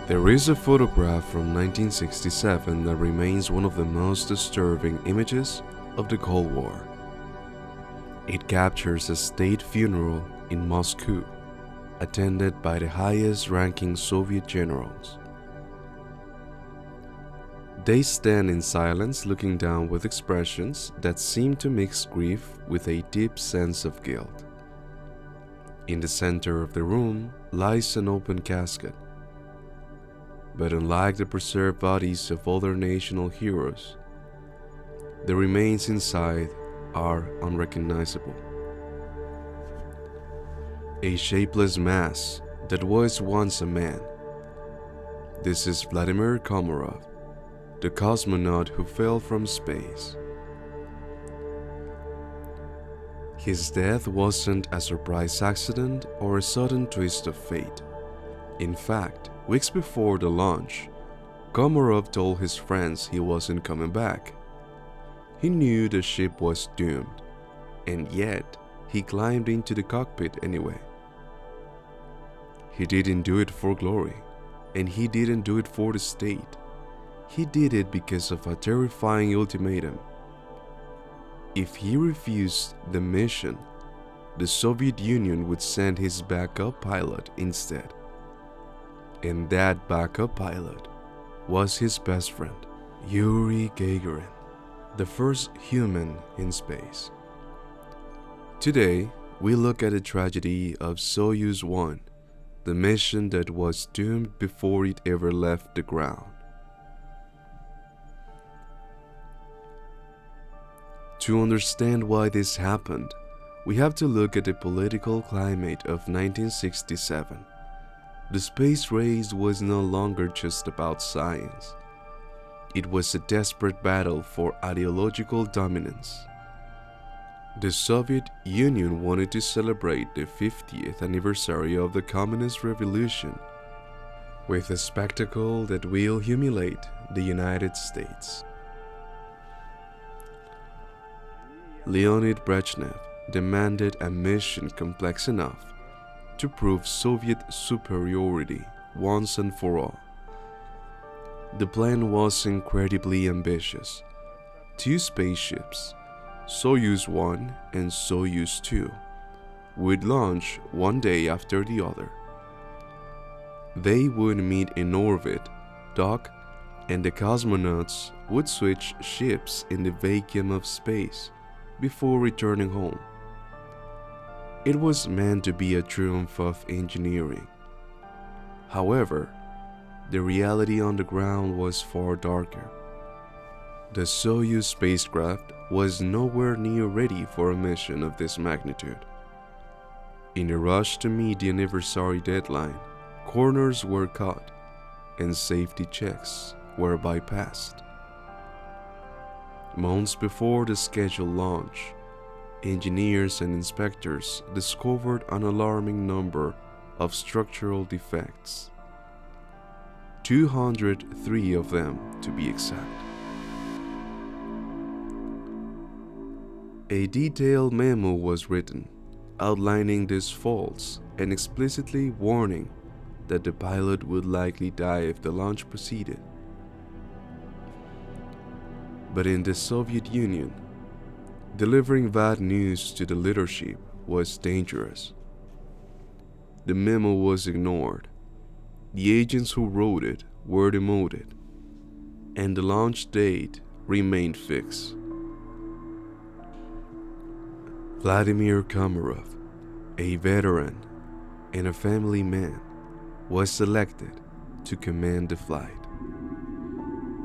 There is a photograph from 1967 that remains one of the most disturbing images of the Cold War. It captures a state funeral in Moscow, attended by the highest-ranking Soviet generals. They stand in silence, looking down with expressions that seem to mix grief with a deep sense of guilt. In the center of the room lies an open casket. But unlike the preserved bodies of other national heroes, the remains inside are unrecognizable. A shapeless mass that was once a man. This is Vladimir Komarov, the cosmonaut who fell from space. His death wasn't a surprise accident or a sudden twist of fate. In fact, weeks before the launch, Kamarov told his friends he wasn't coming back. He knew the ship was doomed, and yet he climbed into the cockpit anyway. He didn't do it for glory, and he didn't do it for the state. He did it because of a terrifying ultimatum. If he refused the mission, the Soviet Union would send his backup pilot instead. And that backup pilot was his best friend, Yuri Gagarin, the first human in space. Today, we look at the tragedy of Soyuz 1, the mission that was doomed before it ever left the ground. To understand why this happened, we have to look at the political climate of 1967. The space race was no longer just about science. It was a desperate battle for ideological dominance. The Soviet Union wanted to celebrate the 50th anniversary of the Communist Revolution with a spectacle that will humiliate the United States. Leonid Brezhnev demanded a mission complex enough to prove Soviet superiority once and for all. The plan was incredibly ambitious. 2 spaceships, Soyuz 1 and Soyuz 2, would launch one day after the other. They would meet in orbit, dock, and the cosmonauts would switch ships in the vacuum of space before returning home. It was meant to be a triumph of engineering. However, the reality on the ground was far darker. The Soyuz spacecraft was nowhere near ready for a mission of this magnitude. In a rush to meet the anniversary deadline, corners were cut and safety checks were bypassed. Months before the scheduled launch, engineers and inspectors discovered an alarming number of structural defects. 203 of them, to be exact. A detailed memo was written, outlining these faults and explicitly warning that the pilot would likely die if the launch proceeded. But in the Soviet Union, delivering bad news to the leadership was dangerous. The memo was ignored. The agents who wrote it were demoted, and the launch date remained fixed. Vladimir Komarov, a veteran and a family man, was selected to command the flight.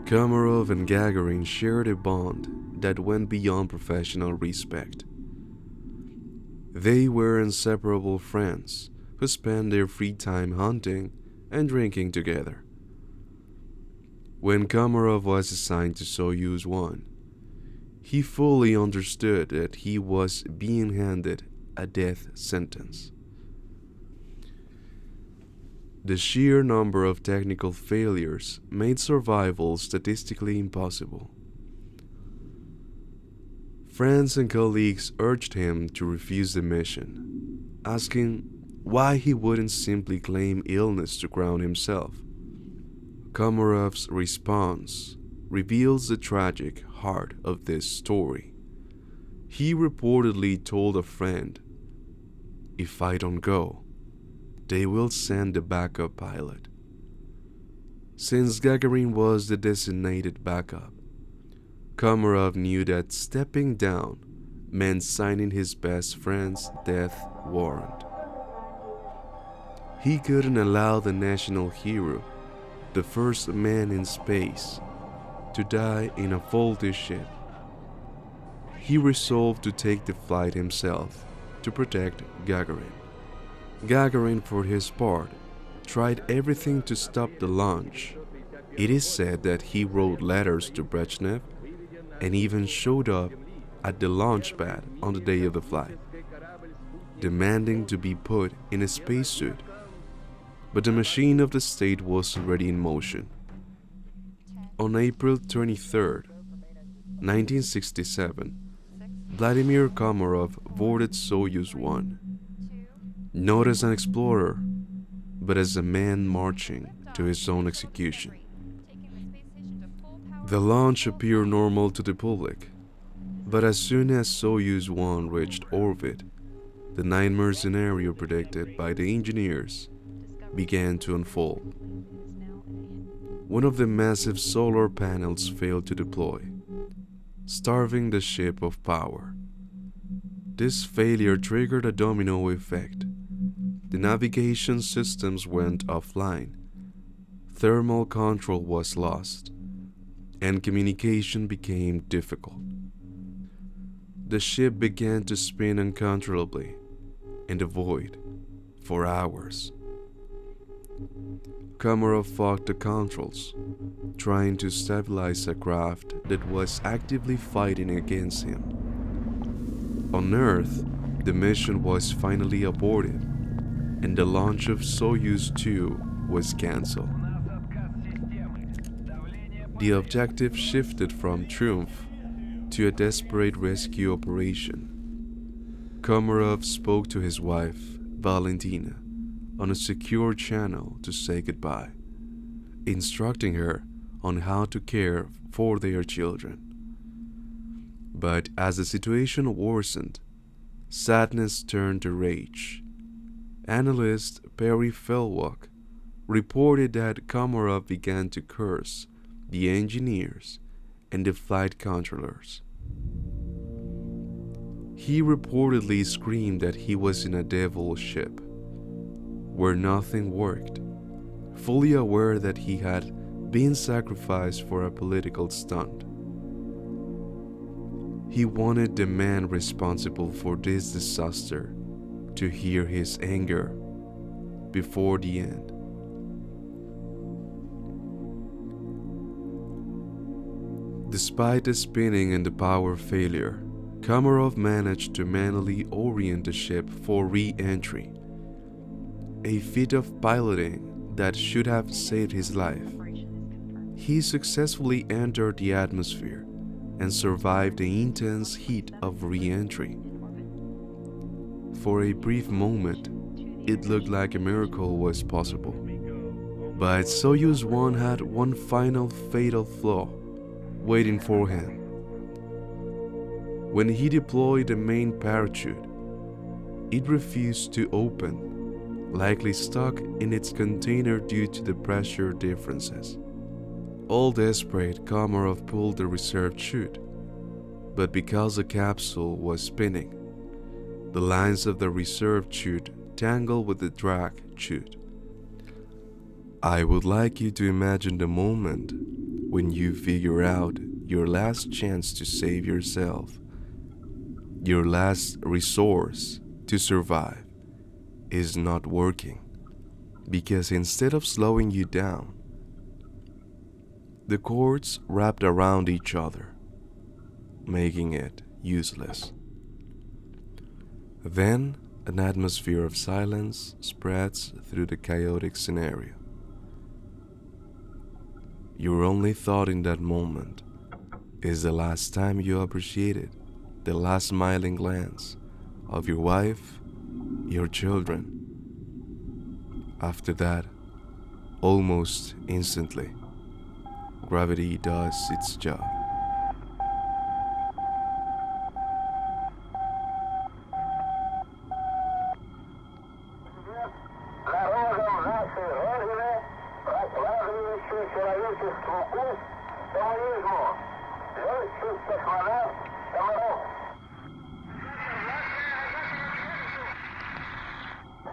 Kamarov and Gagarin shared a bond that went beyond professional respect. They were inseparable friends who spent their free time hunting and drinking together. When Kamarov was assigned to Soyuz 1, he fully understood that he was being handed a death sentence. The sheer number of technical failures made survival statistically impossible. Friends and colleagues urged him to refuse the mission, asking why he wouldn't simply claim illness to ground himself. Komarov's response reveals the tragic heart of this story. He reportedly told a friend, "If I don't go, they will send the backup pilot." Since Gagarin was the designated backup, Kamarov knew that stepping down meant signing his best friend's death warrant. He couldn't allow the national hero, the first man in space, to die in a faulty ship. He resolved to take the flight himself to protect Gagarin. Gagarin, for his part, tried everything to stop the launch. It is said that he wrote letters to Brezhnev and even showed up at the launch pad on the day of the flight, demanding to be put in a spacesuit. But the machine of the state was already in motion. On April 23, 1967, Vladimir Komarov boarded Soyuz 1, not as an explorer, but as a man marching to his own execution. The launch appeared normal to the public, but as soon as Soyuz 1 reached orbit, the nightmare scenario predicted by the engineers began to unfold. One of the massive solar panels failed to deploy, starving the ship of power. This failure triggered a domino effect. The navigation systems went offline, thermal control was lost, and communication became difficult. The ship began to spin uncontrollably in the void for hours. Kamarov fought the controls, trying to stabilize a craft that was actively fighting against him. On Earth, the mission was finally aborted, and the launch of Soyuz 2 was cancelled. The objective shifted from triumph to a desperate rescue operation. Kamarov spoke to his wife, Valentina, on a secure channel to say goodbye, instructing her on how to care for their children. But as the situation worsened, sadness turned to rage. Analyst Perry Felwalk reported that Kamarov began to curse the engineers and the flight controllers. He reportedly screamed that he was in a devil ship, where nothing worked, fully aware that he had been sacrificed for a political stunt. He wanted the man responsible for this disaster to hear his anger before the end. Despite the spinning and the power failure, Kamarov managed to manually orient the ship for re-entry, a feat of piloting that should have saved his life. He successfully entered the atmosphere and survived the intense heat of re-entry. For a brief moment, it looked like a miracle was possible. But Soyuz 1 had one final fatal flaw waiting for him. When he deployed the main parachute, it refused to open, likely stuck in its container due to the pressure differences. All desperate, Kamarov pulled the reserve chute, but because the capsule was spinning, the lines of the reserve chute tangled with the drag chute. I would like you to imagine the moment when you figure out your last chance to save yourself, your last resource to survive, is not working, because instead of slowing you down, the cords wrapped around each other, making it useless. Then an atmosphere of silence spreads through the chaotic scenario. Your only thought in that moment is the last time you appreciated the last smiling glance of your wife, your children. After that, almost instantly, gravity does its job. Народом нашей Родины, прокладывающий человечеству путь к коммунизму, летчик-космонавт Kamarov.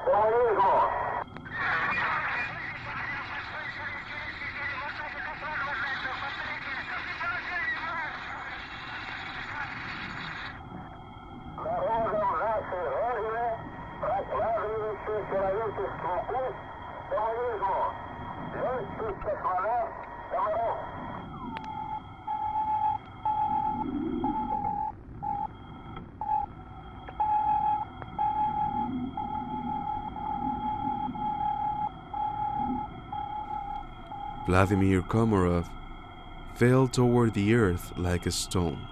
Коммунизму. Народом нашей Родины, прокладывающий человечеству путь к коммунизму, летчик-космонавт Kamarov. Vladimir Komarov fell toward the earth like a stone,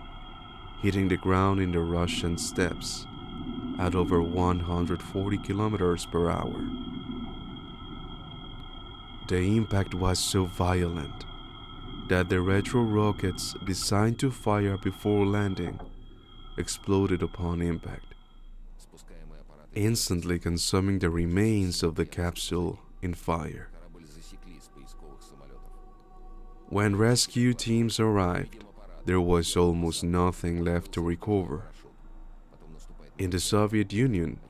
hitting the ground in the Russian steppes at over 140 kilometers per hour. The impact was so violent that the retro rockets designed to fire before landing exploded upon impact, instantly consuming the remains of the capsule in fire. When rescue teams arrived, there was almost nothing left to recover. In the Soviet Union,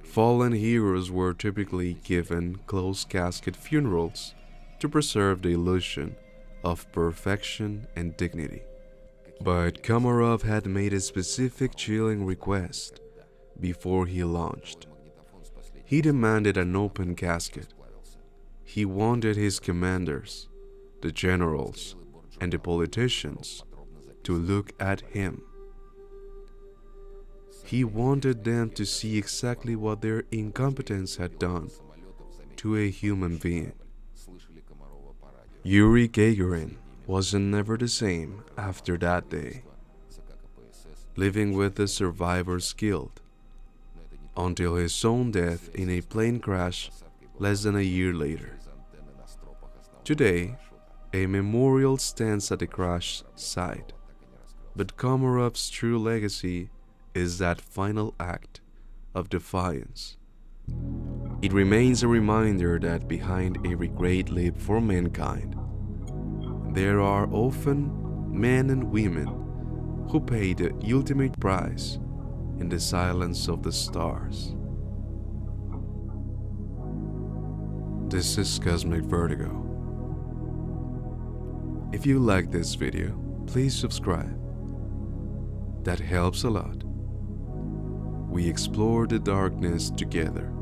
fallen heroes were typically given closed-casket funerals to preserve the illusion of perfection and dignity. But Kamarov had made a specific chilling request before he launched. He demanded an open casket. He wanted his commanders, the generals, and the politicians to look at him. He wanted them to see exactly what their incompetence had done to a human being. Yuri Gagarin was never the same after that day, living with the survivor's guilt until his own death in a plane crash less than a year later. Today, a memorial stands at the crash site, but Kamarov's true legacy is that final act of defiance. It remains a reminder that behind every great leap for mankind, there are often men and women who pay the ultimate price in the silence of the stars. This is Cosmic Vertigo. If you like this video, please subscribe. That helps a lot. We explore the darkness together.